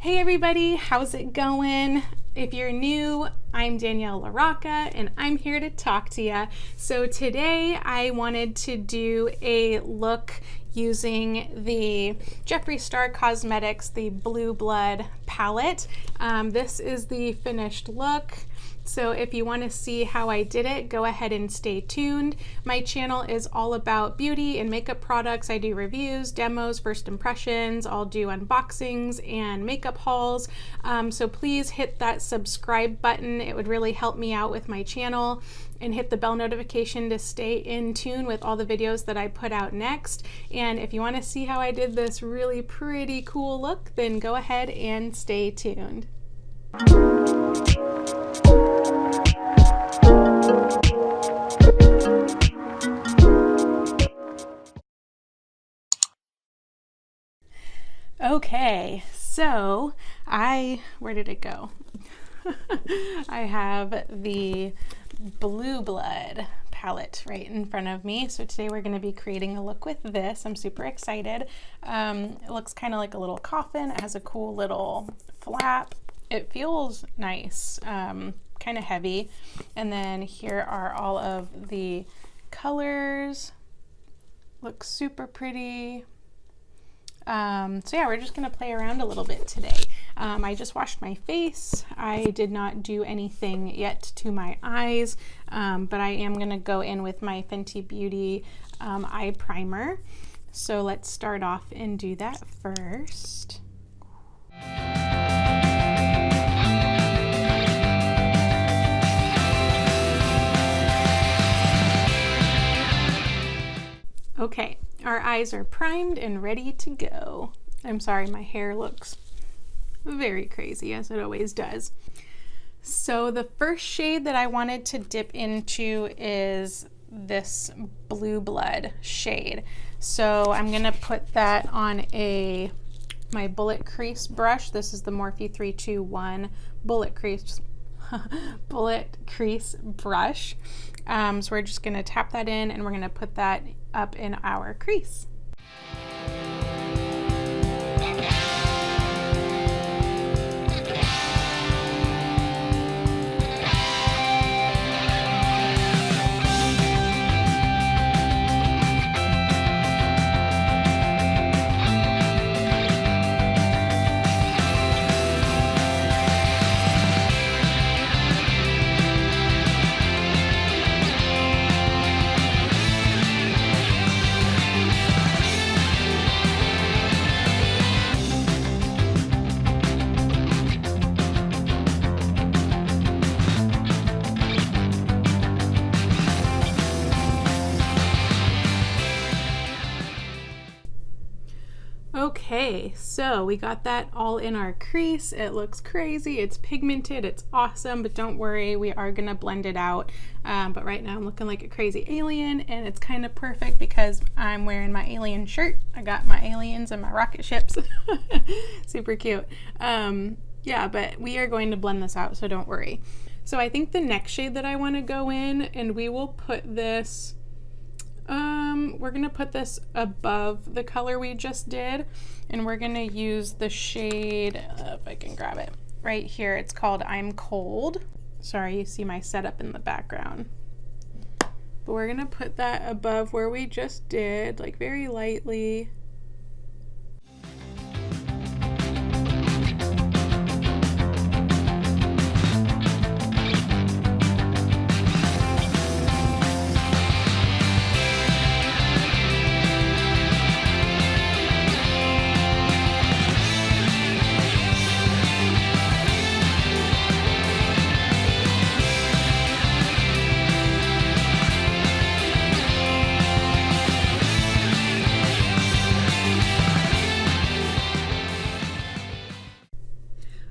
Hey everybody, how's it going? If you're new, I'm Danielle LaRocca and I'm here to talk to you. So today I wanted to do a look using the Jeffree Star Cosmetics, the Blue Blood palette. This is the finished look. So if you want to see how I did it, go ahead and stay tuned. My channel is all about beauty and makeup products. I do reviews, demos, first impressions. I'll do unboxings and makeup hauls. So please hit that subscribe button. It would really help me out with my channel. And hit the bell notification to stay in tune with all the videos that I put out next. And if you want to see how I did this really pretty cool look, then go ahead and stay tuned. Okay, so where did it go? I have the Blue Blood palette right in front of me. So today we're going to be creating a look with this. I'm super excited. It looks kind of like a little coffin. It has a cool little flap. It feels nice, kind of heavy. And then here are all of the colors. Looks super pretty. So yeah, we're just gonna play around a little bit today. I just washed my face. I did not do anything yet to my eyes, but I am gonna go in with my Fenty Beauty eye primer. So let's start off and do that first. Okay, our eyes are primed and ready to go. I'm sorry, my hair looks very crazy, as it always does. So the first shade that I wanted to dip into is this Blue Blood shade. So I'm gonna put that on my bullet crease brush. This is the Morphe 321 bullet crease brush. So we're just gonna tap that in and we're gonna put that up in our crease. Okay, so we got that all in our crease. It looks crazy, it's pigmented, it's awesome, but don't worry, we are gonna blend it out. But right now I'm looking like a crazy alien, and it's kind of perfect because I'm wearing my alien shirt. I got my aliens and my rocket ships. Super cute. Yeah, but we are going to blend this out, so don't worry. So I think the next shade that I wanna go in, and we will put this we're gonna put this above the color we just did, and we're gonna use the shade, if I can grab it, right here. It's called I'm Cold. Sorry, you see my setup in the background. But we're gonna put that above where we just did, like very lightly.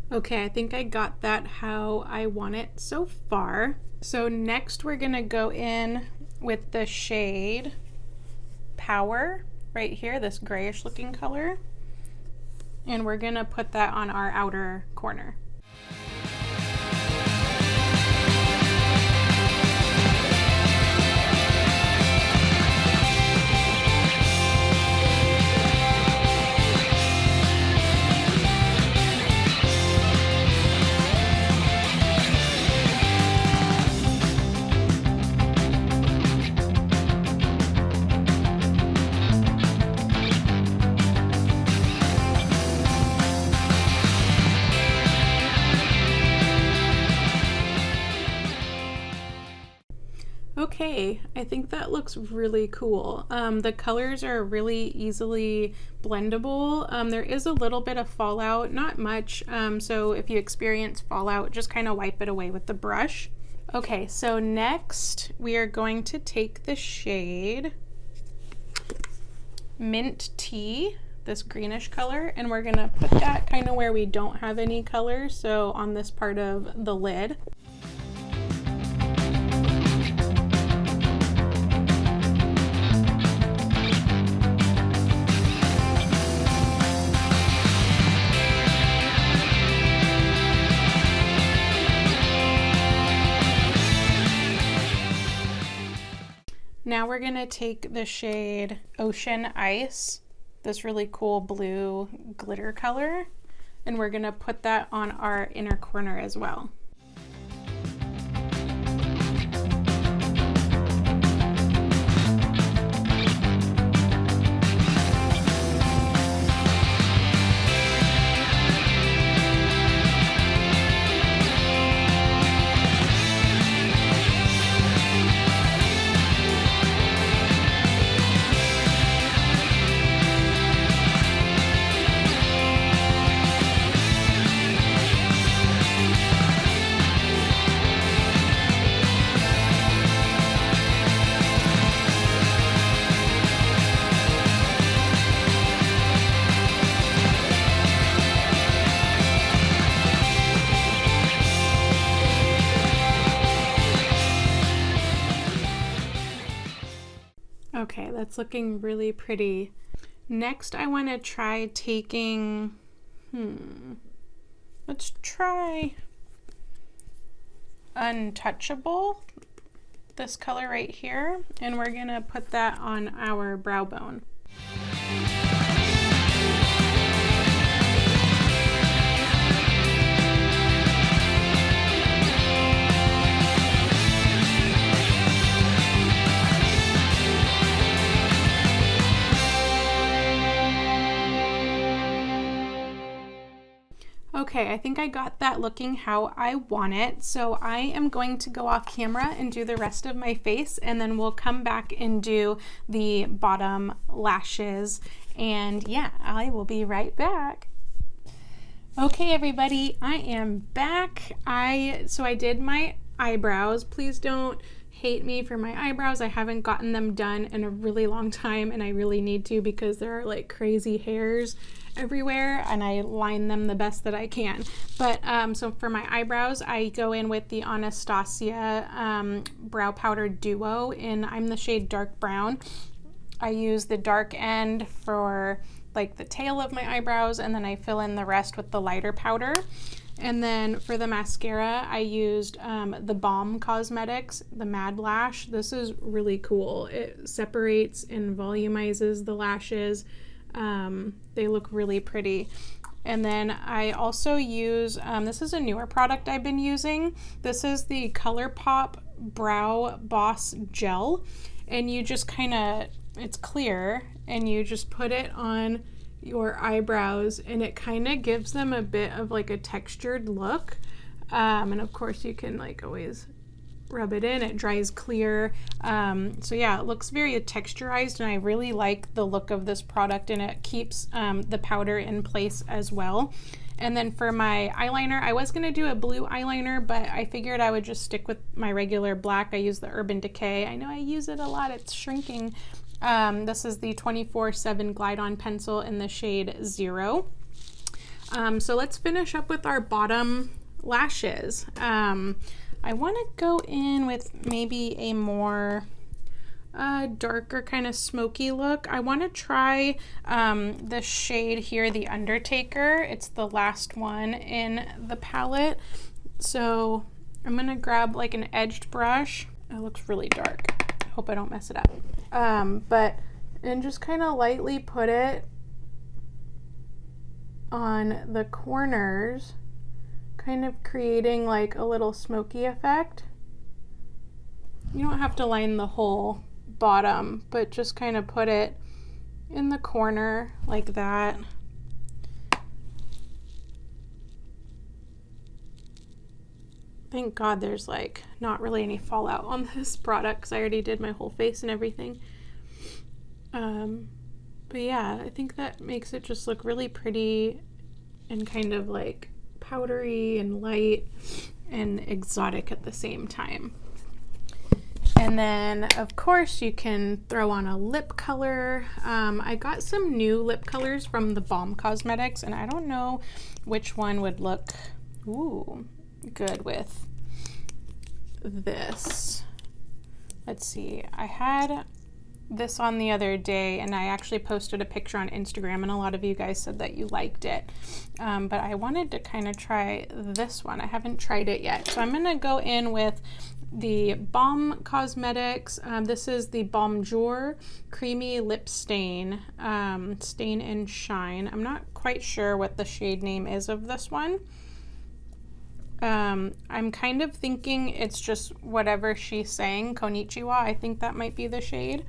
Okay, I think I got that how I want it so far. So next we're gonna go in with the shade Power right here, this grayish looking color, and we're gonna put that on our outer corner. Okay, I think that looks really cool. The colors are really easily blendable. There is a little bit of fallout, not much, so if you experience fallout, just kind of wipe it away with the brush. Okay, so next we are going to take the shade Mint Tea, this greenish color, and we're gonna put that kind of where we don't have any color, so on this part of the lid. Now we're gonna take the shade Ocean Ice, this really cool blue glitter color, and we're gonna put that on our inner corner as well. Okay, that's looking really pretty. Next, I want to try taking, let's try Untouchable, this color right here, and we're gonna put that on our brow bone. Okay, I think I got that looking how I want it. So I am going to go off camera and do the rest of my face, and then we'll come back and do the bottom lashes. And yeah, I will be right back. Okay, everybody, I am back. So I did my eyebrows. Please don't hate me for my eyebrows. I haven't gotten them done in a really long time, and I really need to because there are like crazy hairs everywhere, and I line them the best that I can. But so for my eyebrows, I go in with the Anastasia brow powder duo, and I'm the shade dark brown. I use the dark end for like the tail of my eyebrows, and then I fill in the rest with the lighter powder. And then for the mascara, I used TheBalm Cosmetics, the Mad Lash. This is really cool. It separates and volumizes the lashes. They look really pretty. And then I also use, this is a newer product I've been using. This is the Colourpop Brow Boss Gel. And you just kind of, it's clear, and you just put it on your eyebrows, and it kind of gives them a bit of like a textured look. And of course you can like always rub it in, it dries clear. So yeah, it looks very texturized, and I really like the look of this product, and it keeps the powder in place as well. And then for my eyeliner, I was gonna do a blue eyeliner, but I figured I would just stick with my regular black. I use the Urban Decay. I know I use it a lot, it's shrinking. This is the 24/7 Glide On Pencil in the shade 0. So let's finish up with our bottom lashes. I want to go in with maybe a more darker kind of smoky look. I want to try the shade here, the Undertaker. It's the last one in the palette. So I'm going to grab like an edged brush. It looks really dark. I hope I don't mess it up. And just kind of lightly put it on the corners, kind of creating like a little smoky effect. You don't have to line the whole bottom, but just kind of put it in the corner like that. Thank God there's like not really any fallout on this product because I already did my whole face and everything. But yeah, I think that makes it just look really pretty and kind of like powdery and light and exotic at the same time. And then of course you can throw on a lip color. I got some new lip colors from TheBalm Cosmetics, and I don't know which one would look good with this. Let's see, I had this on the other day and I actually posted a picture on Instagram and a lot of you guys said that you liked it, but I wanted to kind of try this one. I haven't tried it yet, so I'm gonna go in with the Balm Cosmetics. This is the TheBalmJour Creamy Lip Stain, Stain and Shine. I'm not quite sure what the shade name is of this one. I'm kind of thinking it's just whatever she's saying, Konnichiwa. I think that might be the shade.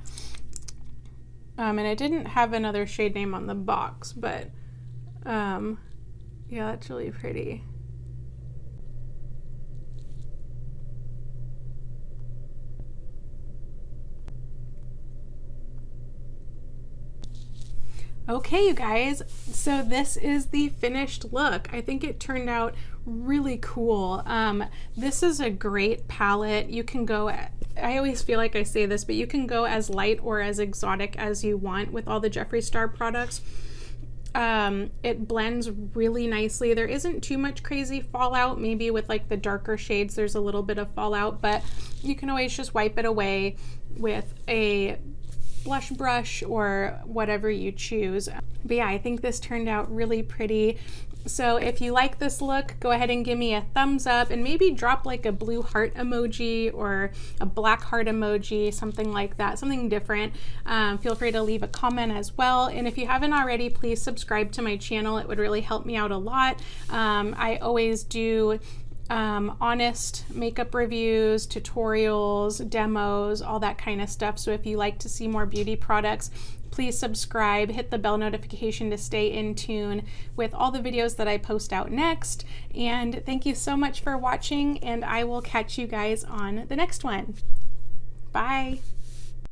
And it didn't have another shade name on the box, but yeah, that's really pretty. Okay, you guys, so this is the finished look. I think it turned out really cool. This is a great palette. You can go, I always feel like I say this, but you can go as light or as exotic as you want with all the Jeffree Star products. It blends really nicely. There isn't too much crazy fallout. Maybe with like the darker shades there's a little bit of fallout, but you can always just wipe it away with a blush brush or whatever you choose. But yeah, I think this turned out really pretty. So if you like this look, go ahead and give me a thumbs up and maybe drop like a blue heart emoji or a black heart emoji, something like that, something different. Feel free to leave a comment as well. And if you haven't already, please subscribe to my channel. It would really help me out a lot. I always do honest makeup reviews, tutorials, demos, all that kind of stuff. So if you like to see more beauty products, please subscribe, hit the bell notification to stay in tune with all the videos that I post out next. And thank you so much for watching, and I will catch you guys on the next one. Bye.